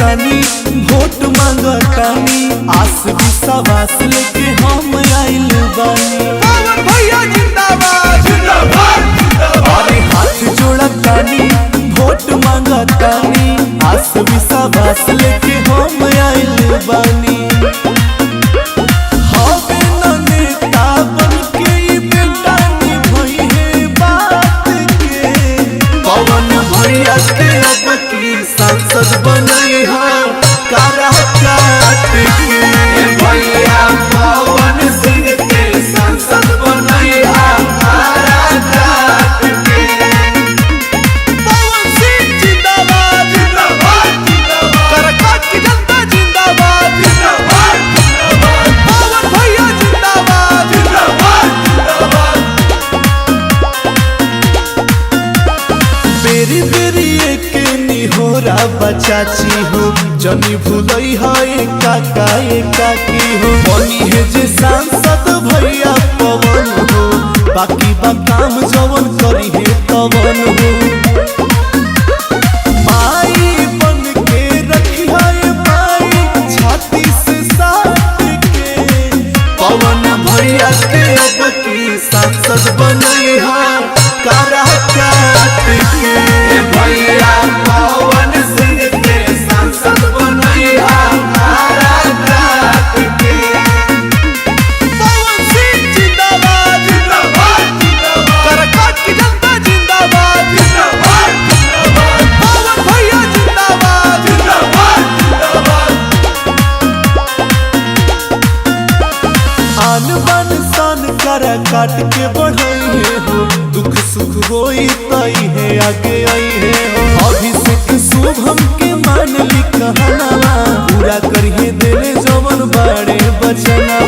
जोड़तानी vote मांगतानी आस विश्वास लेके हम आइल बानी। पवन भैया जिंदाबाद जिंदाबाद जिंदाबाद। अरे हाथ जोड़तानी वोट मांगतानी आस विश्वास लेके हम आइल बानी। सांसद बनाई कारा काट के भैया पवन सिंह के सांसद बनाई कारा काट के। पवन सिंह जिंदाबाद जिंदाबाद जिंदाबाद। करकाट की जनता जिंदाबाद जिंदाबाद जिंदाबाद। पवन भैया जिंदाबाद जिंदाबाद जिंदाबाद। बेरी बेरी एक निहोरा बचाची हो जनी भूलई है काका काकी हो बनी है जे सांसद भैया पवन हो बाकी बा काम जवन करी है तवन हो। माई बन के रखी है माई छाती से साट के पवन भैया के अब की सांसद बनई है कारा काट के भैया पवन सिंह के सांसद बनाई कारा काट के। पवन सिंह जिंदाबाद जिंदाबाद जिंदाबाद। करकाट की जनता जिंदाबाद जिंदाबाद जिंदाबाद। पवन भैया जिंदाबाद जिंदाबाद जिंदाबाद। आन बान शान करा काट के बढ़ई है हो दुख सुख होई तई है आगे आई है हो। अभिषेक शुभम के मान लिखना पूरा करिए दिले जवन बड़े बचना।